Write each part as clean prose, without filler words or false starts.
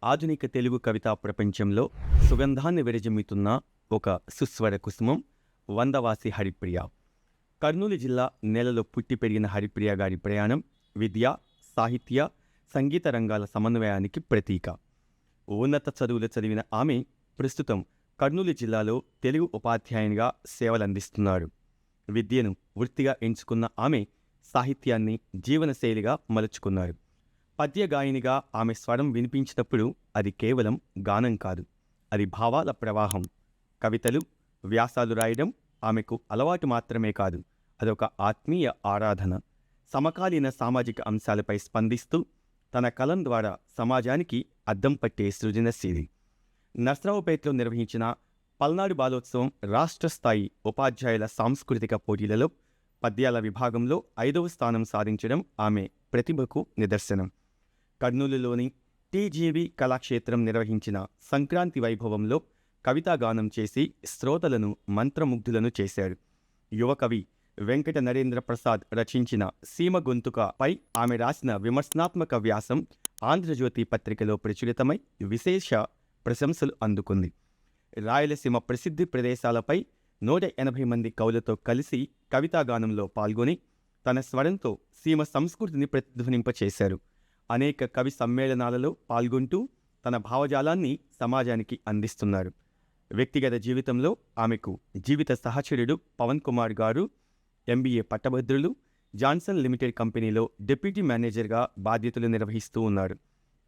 ఆధునిక తెలుగు కవితా ప్రపంచంలో సుగంధాన్ని విరజిమ్ముతున్న ఒక సుస్వర కుసుమం వందవాసి హరిప్రియ. కర్నూలు జిల్లా నేలలో పుట్టి పెరిగిన హరిప్రియ గారి ప్రయాణం విద్య, సాహిత్య, సంగీత రంగాల సమన్వయానికి ప్రతీక. ఉన్నత చదువులు చదివిన ఆమె ప్రస్తుతం కర్నూలు జిల్లాలో తెలుగు ఉపాధ్యాయునిగా సేవలందిస్తున్నారు. విద్యను వృత్తిగా ఎంచుకున్న ఆమె సాహిత్యాన్ని జీవనశైలిగా మలుచుకున్నారు. పద్యగాయనిగా ఆమె స్వరం వినిపించినప్పుడు అది కేవలం గానం కాదు, అది భావాల ప్రవాహం. కవితలు, వ్యాసాలు రాయడం ఆమెకు అలవాటు మాత్రమే కాదు, అదొక ఆత్మీయ ఆరాధన. సమకాలీన సామాజిక అంశాలపై స్పందిస్తూ తన కలం ద్వారా సమాజానికి అద్దం పట్టే సృజనశీలి. నర్సరావుపేటలో నిర్వహించిన పల్నాడు బాలోత్సవం రాష్ట్ర స్థాయి ఉపాధ్యాయుల సాంస్కృతిక పోటీలలో పద్యాల విభాగంలో 5వ స్థానం సాధించడం ఆమె ప్రతిభకు నిదర్శనం. కర్నూలులోని టీజీవీ కళాక్షేత్రం నిర్వహించిన సంక్రాంతి వైభవంలో కవితాగానం చేసి శ్రోతలను మంత్రముగ్ధులను చేశారు. యువకవి వెంకట నరేంద్ర ప్రసాద్ రచించిన సీమ గొంతుకపై ఆమె రాసిన విమర్శనాత్మక వ్యాసం ఆంధ్రజ్యోతి పత్రికలో ప్రచురితమై విశేష ప్రశంసలు అందుకుంది. రాయలసీమ ప్రసిద్ధి ప్రదేశాలపై 180 మంది కవులతో కలిసి కవితాగానంలో పాల్గొని తన స్వరంతో సీమ సంస్కృతిని ప్రతిధ్వనింపచేశారు. అనేక కవి సమ్మేళనాలలో పాల్గొంటూ తన భావజాలాన్ని సమాజానికి అందిస్తున్నారు. వ్యక్తిగత జీవితంలో ఆమెకు జీవిత సహచరుడు పవన్ కుమార్ గారు MBA పట్టభద్రులు, జాన్సన్ లిమిటెడ్ కంపెనీలో డిప్యూటీ మేనేజర్గా బాధ్యతలు నిర్వహిస్తూ ఉన్నారు.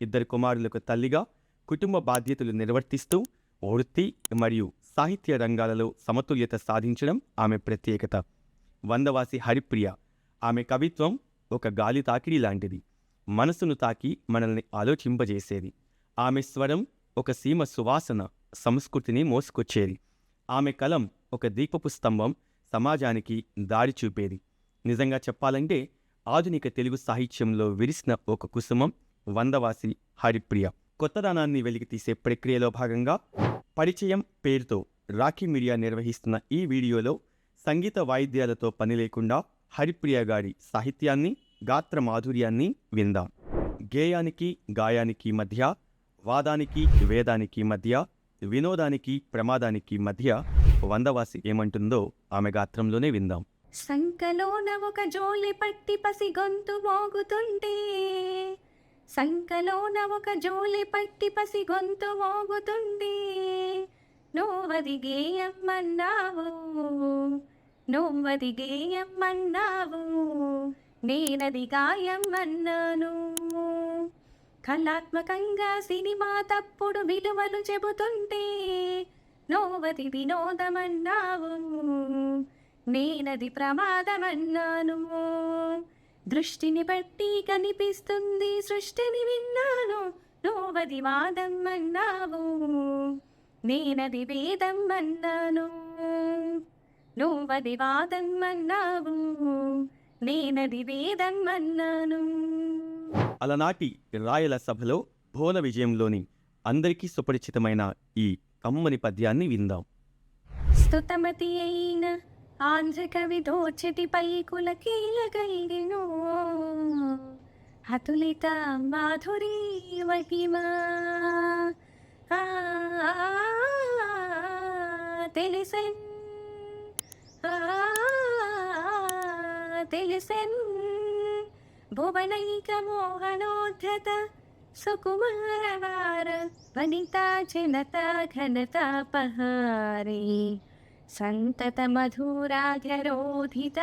2 కుమారులకు తల్లిగా కుటుంబ బాధ్యతలు నిర్వర్తిస్తూ వృత్తి మరియు సాహిత్య రంగాలలో సమతుల్యత సాధించడం ఆమె ప్రత్యేకత. వందవాసి హరిప్రియ. ఆమె కవిత్వం ఒక గాలి తాకిడి లాంటిది, మనసును తాకి మనల్ని ఆలోచింపజేసేది. ఆమె స్వరం ఒక సీమ సువాసన, సంస్కృతిని మోసుకొచ్చేది. ఆమె కలం ఒక దీపపు స్తంభం, సమాజానికి దారి చూపేది. నిజంగా చెప్పాలంటే ఆధునిక తెలుగు సాహిత్యంలో విరిసిన ఒక కుసుమం వందవాసి హరిప్రియ. కొత్తదనాన్ని వెలికితీసే ప్రక్రియలో భాగంగా పరిచయం పేరుతో రాఖీ మీడియా నిర్వహిస్తున్న ఈ వీడియోలో సంగీత వాయిద్యాలతో పని లేకుండా హరిప్రియ గారి సాహిత్యాన్ని, గాత్ర మాధుర్యాన్ని విందాం. గేయానికి గాయానికి మధ్య, వాదానికి వేదానికి మధ్య, వినోదానికి ప్రమాదానికి మధ్య వందవాసి ఏమంటుందో ఆమె గాత్రంలోనే విందాం. సంకలోన ఒక జోలి పట్టి పసి గొంతు మోగుతుంటే, సంకలోన ఒక జోలి పట్టి పసి గొంతు మోగుతుంటే, నోవది గేయమ్మన్నావు, నోవది గేయమ్మన్నావు, నేనది గాయమ్మన్నాను. కళాత్మకంగా సినిమా తప్పుడు విలువలు చెబుతుంటే, నోవది వినోదమన్నావు, నేనది ప్రమాదమన్నాను. దృష్టిని బట్టి కనిపిస్తుంది సృష్టిని విన్నాను, నోవది వాదం అన్నావు, నేనది వేదం అన్నాను. నోవది వాదం అన్నావు, నేనది వేదం అన్నాను. అలనాటి రాయల సభలో భువన విజయంలోని అందరికీ సుపరిచితమైన ఈ కమ్మని పద్యాన్ని విందాం. స్తుతమతి అయిన ఆంధ్ర కవి దోచటి పైకుల కీలగైనో, హతులిత మాధురీ మహిమా తెలిసెన్, తెలిసెన్ భువనైక మోహనోద్ధత సుకుమారవార వనితా జనత ఘనతాపహారే, సంతత మధురాధ్యరోధిత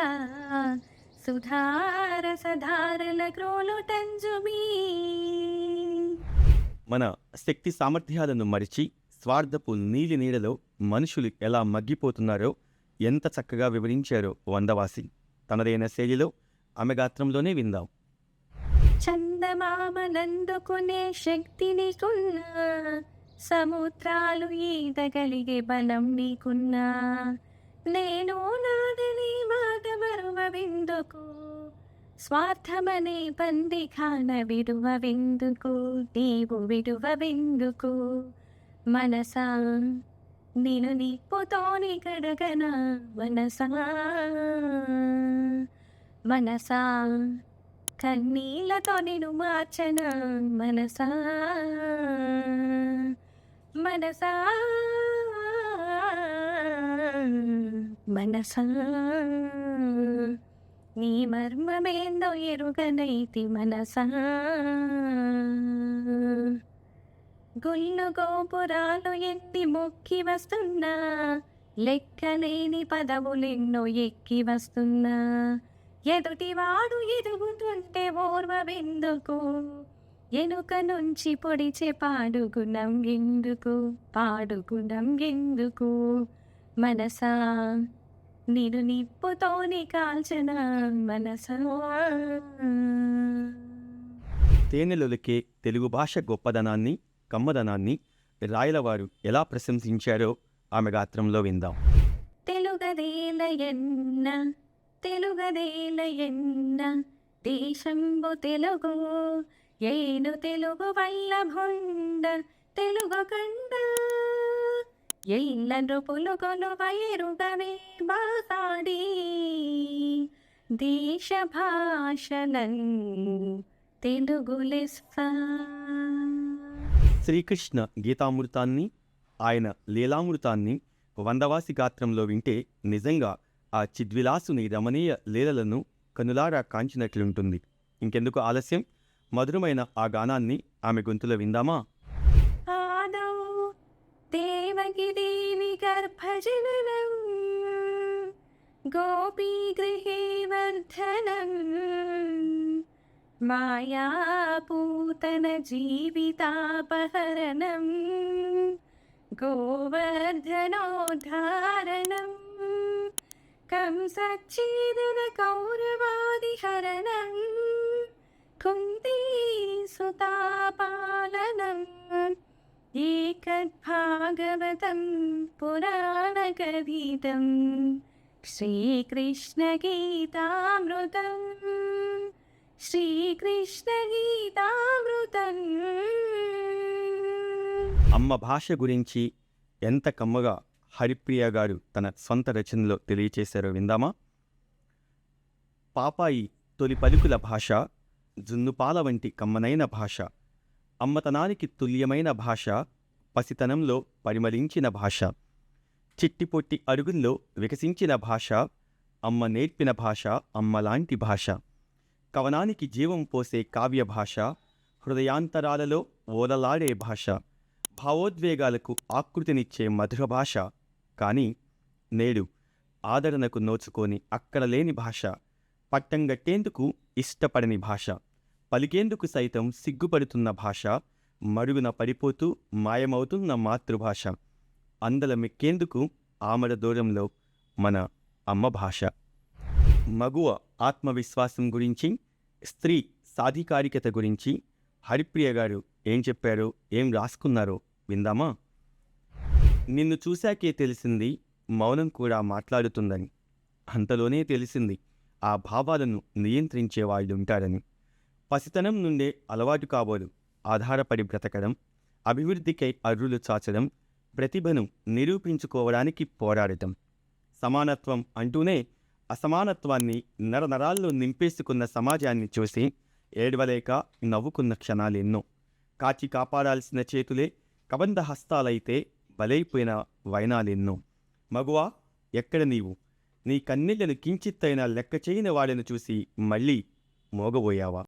సుధారసధారల క్రోలుటంజుమీ. మన శక్తి సామర్థ్యాలను మరిచి స్వార్థపు నీలి నీడలో మనుషులు ఎలా మగ్గిపోతున్నారో ఎంత చక్కగా వివరించారో వందవాసి. తనదైన శైలిలో ఆమె గాత్రంలోనే విందాం. చందమామనందుకునే శక్తి నీకున్నా, సముద్రాలు ఈదగలిగే బలం నీకున్నా, నేను నాదని మాట మరువెందుకు, స్వార్థమనే బందిఖాన విడువెందుకు, నీవు విడువెందుకు. మనసా నేను నిప్పుతోని కడగన, మనసా మనసా కన్నీళ్లతో నేను మార్చన, మనసా మనసా మనసా నీ మర్మమేందో ఎరుగనైతి మనసా గుళ్ళు గోపురాలు ఎత్తి మొక్కి వస్తున్నా లెక్కలేని పదవులెన్నో ఎక్కి వస్తున్నా ఎదుటివాడు ఎదుగుతుంటే ఓర్వెందుకు ఎనుక నుంచి పొడిచే పాడుగుణం ఎందుకు మనసా నిన్ను నిప్పుతోని కాల్చన మనసా. తేనెలొలికే తెలుగు భాష గొప్పదనాన్ని, కమ్మదనాన్ని రాయలవారు ఎలా ప్రశంసించారో ఆమె గాత్రంలో విందాం. తెలుగదేలయన్న దేశంబు తెలుగు ఏను తెలుగు వల్ల భొండ తెలుగు కండ ఎల్ల నృపులుగొలు వైరుగవే బాసాడి దేశ భాషలను తెలుగు లెస్స. శ్రీకృష్ణ గీతామృతాన్ని, ఆయన లీలామృతాన్ని వందవాసి గాత్రంలో వింటే నిజంగా ఆ చిద్విలాసుని రమణీయ లీలలను కనులారా కాంచినట్లుంటుంది. ఇంకెందుకు ఆలస్యం, మధురమైన ఆ గానాన్ని ఆమె గొంతులో విందామా? ఆదౌ దేవకి దేవి గర్భజననం గోపీగృహే వర్ధనం మాయాపూతన జీవితాపహరణం గోవర్ధనోద్ధారణం కంసచ్ఛేదన కౌరవాదిహరణం కుంతీ సుతాపాలనం ఏకద్భాగవతం పురాణకథితం శ్రీకృష్ణగీతామృతం శ్రీకృష్ణగీతామృతం. అమ్మ భాష గురించి ఎంత కమ్మగా హరిప్రియ గారు తన సొంత రచనలో తెలియచేశారో విందామా? పాపాయి తొలి పలుకుల భాష, జున్నుపాల వంటి కమ్మనైన భాష, అమ్మతనానికి తుల్యమైన భాష, పసితనంలో పరిమళించిన భాష, చిట్టిపొట్టి అడుగుల్లో వికసించిన భాష, అమ్మ నేర్పిన భాష, అమ్మలాంటి భాష, కవనానికి జీవం పోసే కావ్య భాష, హృదయాంతరాలలో ఓలలాడే భాష, భావోద్వేగాలకు ఆకృతినిచ్చే మధుర భాష. కానీ నేడు ఆదరణకు నోచుకొని అక్కడలేని భాష, పట్టంగట్టేందుకు ఇష్టపడని భాష, పలికేందుకు సైతం సిగ్గుపడుతున్న భాష, మరుగున పడిపోతూ మాయమవుతున్న మాతృభాష, అందలమెక్కేందుకు ఆమడ దూరంలో మన అమ్మ భాష. మగువ ఆత్మవిశ్వాసం గురించి, స్త్రీ సాధికారికత గురించి హరిప్రియ గారు ఏం చెప్పారో, ఏం రాసుకున్నారో విందామా? నిన్ను చూశాకే తెలిసింది మౌనం కూడా మాట్లాడుతుందని. అంతలోనే తెలిసింది ఆ భావాలను నియంత్రించే వాళ్ళుంటారని. పసితనం నుండే అలవాటు కాబోలు ఆధారపడి బ్రతకడం, అభివృద్ధికై అర్రులు చాచడం, ప్రతిభను నిరూపించుకోవడానికి పోరాడటం. సమానత్వం అంటూనే అసమానత్వాన్ని నరనరాల్లో నింపేసుకున్న సమాజాన్ని చూసి ఏడవలేక నవ్వుకున్న క్షణాలెన్నో. కాచి కాపాడాల్సిన చేతులే కబంధ హస్తాలైతే బలైపోయిన వైనాలెన్నో. మగువా, ఎక్కడ నీవు? నీ కన్నీళ్లను కించిత్తైనా లెక్క చేయని వాడిని చూసి మళ్ళీ మోగబోయావా?